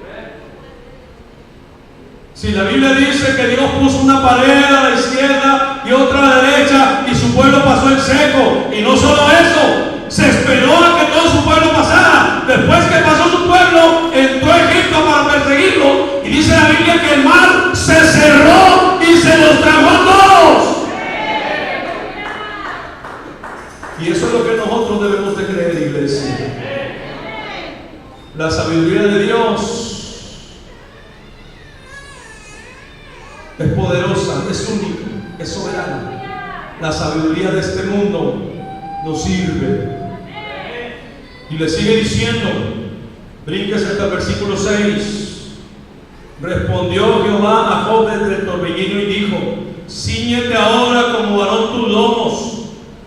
Si la Biblia dice que Dios puso una pared a la izquierda y otra a la derecha y su pueblo pasó en seco, y no solo eso, se esperó a que todo su pueblo pasara. Después que pasó su pueblo, entró a Egipto para perseguirlo, y dice la Biblia que el mar se cerró y se los tragó a todos. Y eso es lo que nosotros debemos de creer, iglesia. La sabiduría de Dios es poderosa, es única, es soberana. La sabiduría de este mundo no sirve. Y le sigue diciendo, bríncase hasta el versículo 6. Respondió Jehová a Job desde el torbellino y dijo, cíñete ahora como varón tus lomos.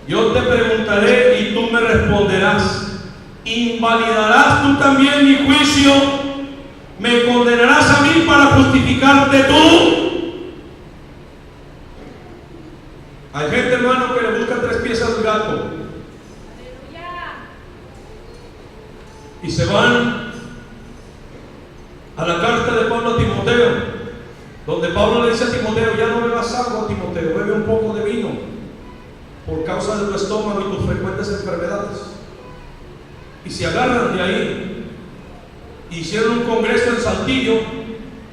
Yo te preguntaré y tú me responderás. ¿Invalidarás tú también mi juicio? ¿Me condenarás a mí para justificarte tú? Hay gente, hermano, que le busca 3 pies al gato. Y se van a la carta de Pablo a Timoteo, donde Pablo le dice a Timoteo, ya no bebas agua, Timoteo, bebe un poco de vino, por causa de tu estómago y tus frecuentes enfermedades. Y se agarran de ahí. Hicieron un congreso en Saltillo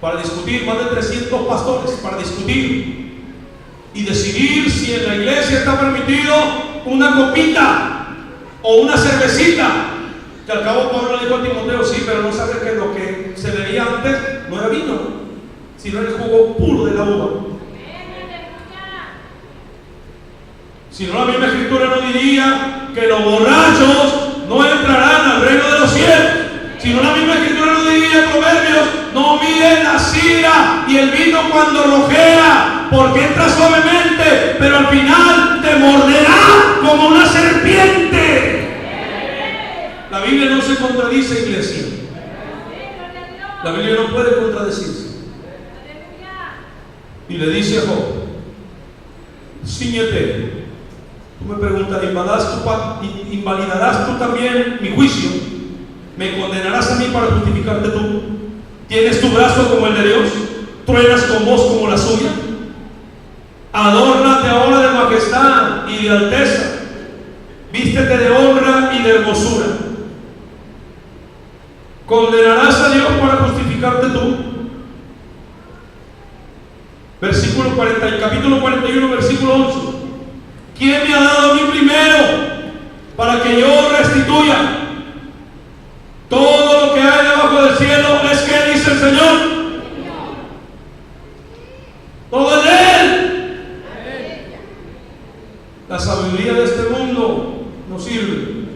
para discutir, más de 300 pastores para discutir y decidir si en la iglesia está permitido una copita o una cervecita. Que al cabo Pablo le dijo a Timoteo, sí, pero no sabes que lo que se bebía antes no era vino, sino era el jugo puro de la uva. Si no, la misma escritura no diría que los borrachos no entrarán al reino de los cielos. Si no, la misma escritura no diría en Proverbios, no miren la sidra y el vino cuando rojea, porque entra suavemente, pero al final te morderá como una serpiente. La Biblia no se contradice, iglesia. La Biblia no puede contradecirse. Y le dice a Job, cíñete. Tú me preguntas, ¿invalidarás tú también mi juicio? ¿Me condenarás a mí para justificarte tú? ¿Tienes tu brazo como el de Dios? ¿Truenas con voz como la suya? Adórnate ahora de majestad y de alteza. Vístete de honra y de hermosura. ¿Condenarás a Dios para justificarte tú? Capítulo 41, versículo 8. ¿Quién me ha dado a mí primero para que yo restituya? Todo lo que hay debajo del cielo es que dice el Señor. Todo es de Él. La sabiduría de este mundo no sirve.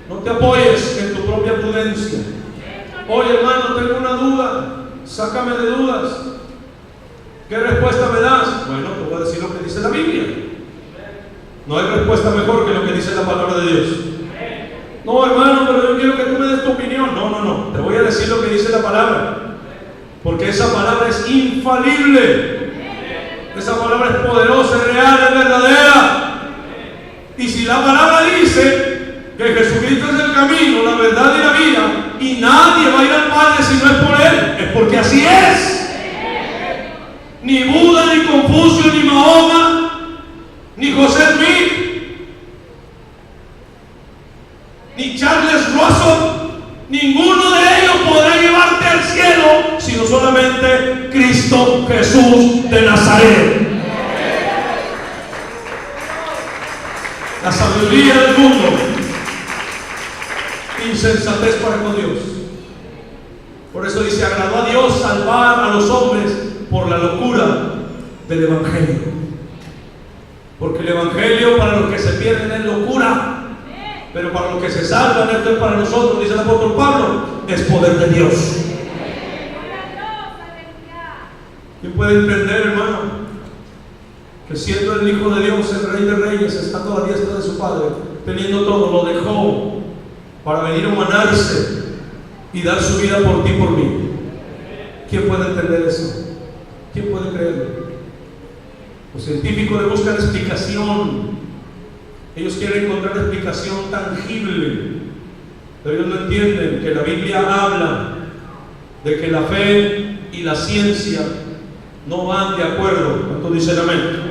No te apoyes en tu propia prudencia. Oye, hermano, tengo una duda. Sácame de dudas. ¿Qué respuesta me das? Bueno, te voy a decir lo que dice la Biblia. No hay respuesta mejor que lo que dice la palabra de Dios. No, hermano, pero yo quiero que tú me des tu opinión. No. Te voy a decir lo que dice la palabra. Porque esa palabra es infalible. Esa palabra es poderosa, es real, es verdadera. Y si la palabra dice que Jesucristo es el camino, la verdad y la vida, y nadie va a ir al Padre si no es por Él, es porque así es. Ni Buda, ni Confucio, ni Mahoma, ni José Smith, ni Charles Russell, ninguno de ellos podrá llevarte al cielo, sino solamente Cristo Jesús de Nazaret. La sabiduría del mundo, insensatez para con Dios. Por eso dice, agradó a Dios salvar a los hombres por la locura del Evangelio. Porque el Evangelio para los que se pierden es locura, pero para los que se salvan, esto es para nosotros, dice el apóstol Pablo, es poder de Dios. ¿Quién puede entender, hermano, que siendo el Hijo de Dios, el Rey de Reyes, estando a la diestra de su Padre, teniendo todo, lo dejó para venir a humanarse y dar su vida por ti y por mí? ¿Quién puede entender eso? ¿Quién puede creerlo? Los científicos le buscan explicación. Ellos quieren encontrar explicación tangible, pero ellos no entienden que la Biblia habla de que la fe y la ciencia no van de acuerdo. ¿Cuántos dicen amén?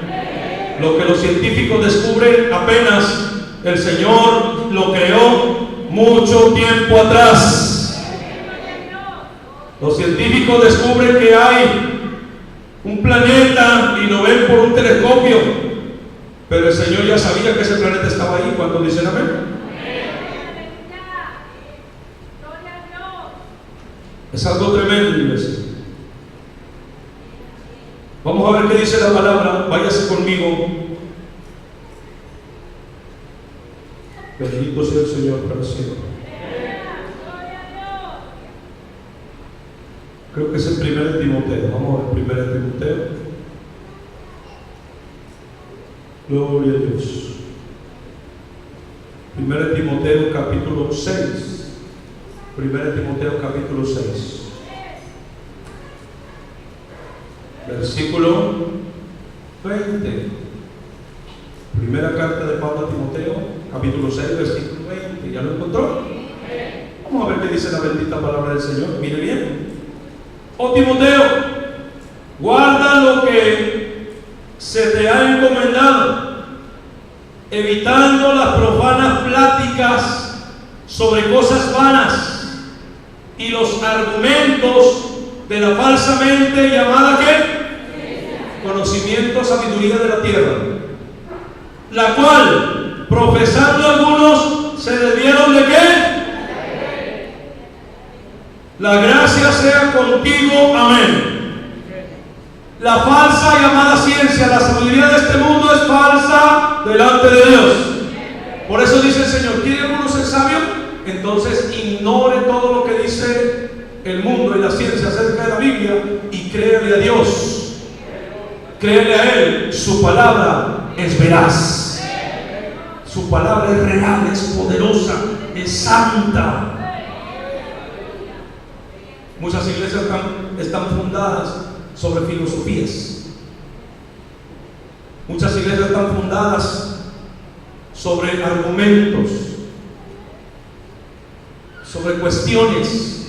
Lo que los científicos descubren apenas el Señor lo creó mucho tiempo atrás. Los científicos descubren que hay un planeta y lo ven por un telescopio, pero el Señor ya sabía que ese planeta estaba ahí. ¿Cuántos dicen amén? Es algo tremendo, iglesia. Vamos a ver qué dice la palabra. Váyase conmigo. Bendito sea el Señor para siempre. Creo que es el 1 Timoteo. Vamos a ver 1 Timoteo. Gloria a Dios. 1 Timoteo capítulo 6. 1 Timoteo capítulo 6. Versículo 20. Primera carta de Pablo a Timoteo, capítulo 6, versículo 20. ¿Ya lo encontró? Vamos a ver qué dice la bendita palabra del Señor. Mire bien. Oh Timoteo, guarda lo que se te ha encomendado, evitando las profanas pláticas sobre cosas vanas y los argumentos de la falsamente llamada ¿qué? Conocimiento, sabiduría de la tierra, la cual, profesando algunos, se desviaron de ¿qué? La gracia sea contigo, amén. La falsa llamada ciencia, la sabiduría de este mundo es falsa delante de Dios. Por eso dice el Señor, ¿quiere uno ser sabio? Entonces ignore todo lo que dice el mundo y la ciencia acerca de la Biblia y créele a Dios. Créele a Él. Su palabra es veraz. Su palabra es real, es poderosa, es santa. Muchas iglesias están fundadas sobre filosofías. Muchas iglesias están fundadas sobre argumentos, sobre cuestiones.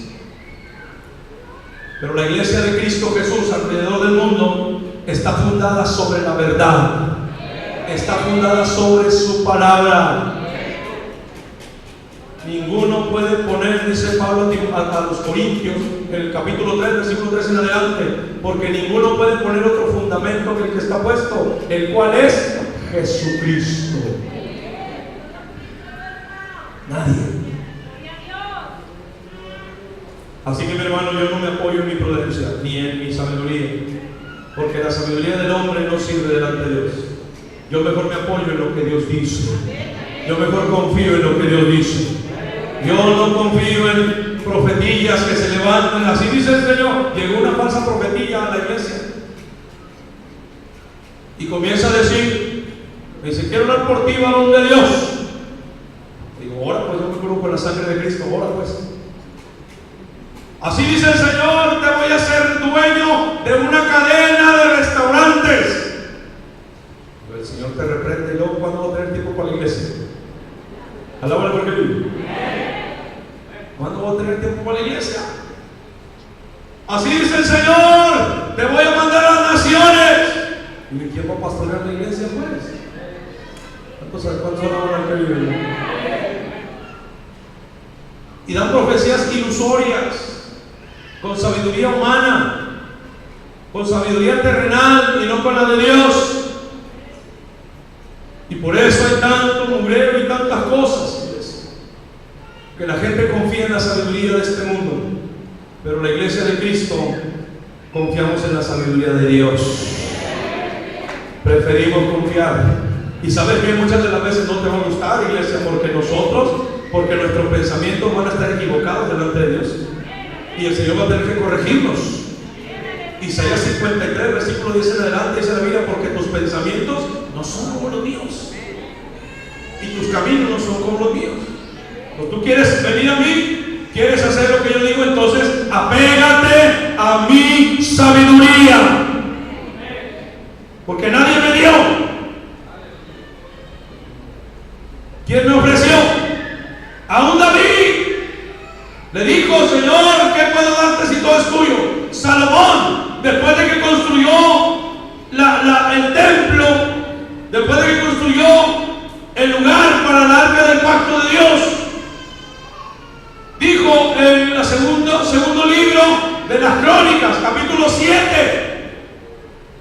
Pero la iglesia de Cristo Jesús alrededor del mundo está fundada sobre la verdad, está fundada sobre su palabra. Ninguno puede poner, dice Pablo a los Corintios, en el capítulo 3, versículo 3 en adelante, porque ninguno puede poner otro fundamento que el que está puesto, el cual es Jesucristo. Nadie. Así que, mi hermano, yo no me apoyo en mi prudencia ni en mi sabiduría, porque la sabiduría del hombre no sirve delante de Dios. Yo mejor me apoyo en lo que Dios dice. Yo mejor confío en lo que Dios dice. Yo no confío en profetillas que se levantan. Así dice el Señor. Llegó una falsa profetilla a la iglesia y comienza a decir, me dice, quiero orar por ti, varón de Dios. Digo, ora pues, yo me curo con la sangre de Cristo, ora pues. Así dice el Señor, te voy a hacer dueño de una cadena de restaurantes. Pero el Señor te reprende. Y luego, ¿cuándo va a tener tiempo para la iglesia? Alábale porque vive. ¿Cuándo va a tener tiempo para la iglesia? Así dice el Señor, te voy a mandar a las naciones. ¿Y quién va a pastorear la iglesia pues? ¿Cuántos alaban al que vive? Y dan profecías ilusorias, con sabiduría humana, con sabiduría terrenal y no con la de Dios. Y por eso hay tanto mugrero y tantas cosas, que la gente confía en la sabiduría de este mundo, pero la iglesia de Cristo confiamos en la sabiduría de Dios. Preferimos confiar. Y sabes que muchas de las veces no te va a gustar, iglesia, porque nuestros pensamientos van a estar equivocados delante de Dios. Y el Señor va a tener que corregirnos. Isaías 53, versículo 10 en adelante, dice la Biblia, porque tus pensamientos no son como los míos, y tus caminos no son como los míos. Cuando tú quieres venir a mí, quieres hacer lo que yo digo, entonces apégate a mi sabiduría, porque nadie me dio. ¿Quién me ofreció? Aún David le dijo, Señor, ¿qué puedo darte si todo es tuyo? Salomón, después de que construyó el templo, después de que construyó el lugar para el arca del pacto de Dios, dijo en el segundo libro de las Crónicas, capítulo 7,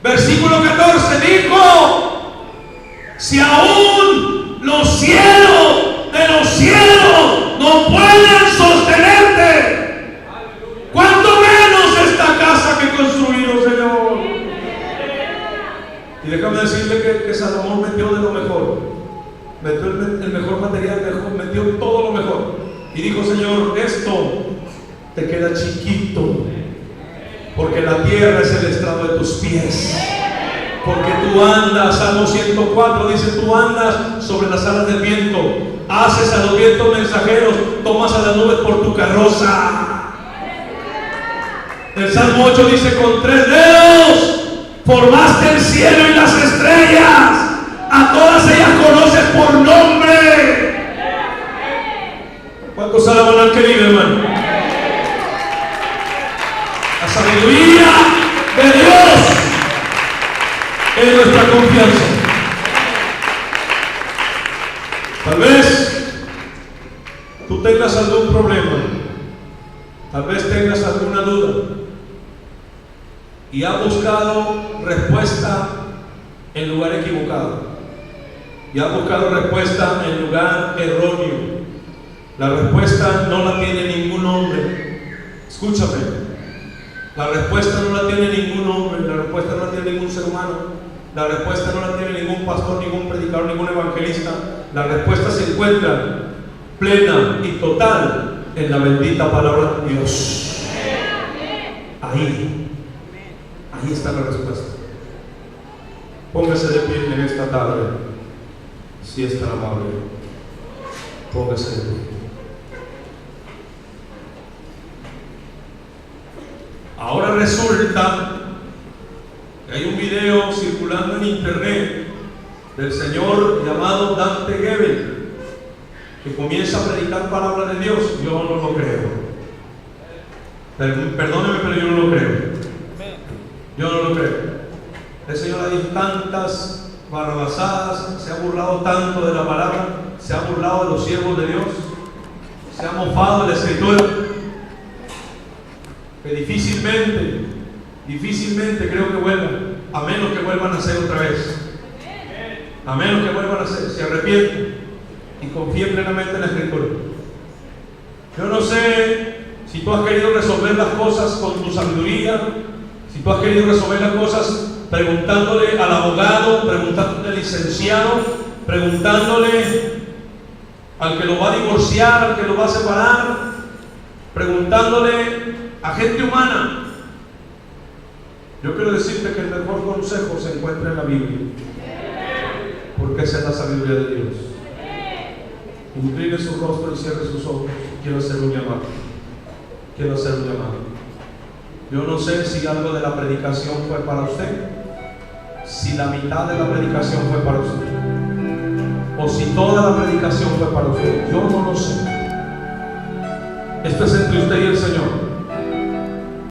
versículo 14, dijo, si aún los cielos de los cielos no pueden sostenerte, ¿cuánto menos esta casa que he construido, Señor? Y déjame decirle que Salomón metió de lo mejor, metió el mejor material, metió todo lo mejor, y dijo, Señor, esto te queda chiquito, porque la tierra es el estrado de tus pies. Porque tú andas, Salmo 104 dice, tú andas sobre las alas del viento, haces a los vientos mensajeros, tomas a las nubes por tu carroza. El Salmo 8 dice, con 3 dedos formaste el cielo y las estrellas, a todas ellas conoces por nombre. ¿Cuántos alaban al que vive, hermano? La sabiduría de Dios es nuestra confianza. Tal vez tú tengas algún problema, tal vez tengas alguna duda y has buscado respuesta en lugar equivocado, y has buscado respuesta en lugar erróneo. La respuesta no la tiene ningún hombre. Escúchame, la respuesta no la tiene ningún hombre, la respuesta no la tiene ningún ser humano. La respuesta no la tiene ningún pastor, ningún predicador, ningún evangelista. La respuesta se encuentra plena y total en la bendita palabra de Dios. Ahí está la respuesta. Póngase de pie en esta tarde, si es tan amable. Póngase de pie. Ahora resulta que hay un video circulando en internet del señor llamado Dante Gebel, que comienza a predicar palabra de Dios. Yo no lo creo. Perdóneme, pero yo no lo creo. Yo no lo creo. El Señor ha dicho tantas barrabasadas, se ha burlado tanto de la palabra, se ha burlado de los siervos de Dios, se ha mofado de la Escritura, que difícilmente creo que vuelvan, a menos que vuelvan a hacer otra vez. A menos que vuelvan a hacer, se arrepienten y confíen plenamente en la Escritura. Yo no sé si tú has querido resolver las cosas con tu sabiduría, si tú has querido resolver las cosas preguntándole al abogado, preguntándole al licenciado, preguntándole al que lo va a divorciar, al que lo va a separar, preguntándole a gente humana. Yo quiero decirte que el mejor consejo se encuentra en la Biblia, porque esa es la sabiduría de Dios. Incline su rostro y cierre sus ojos. Quiero hacer un llamado. Yo no sé si algo de la predicación fue para usted, si la mitad de la predicación fue para usted, o si toda la predicación fue para usted. Yo no lo sé. Esto es entre usted y el Señor.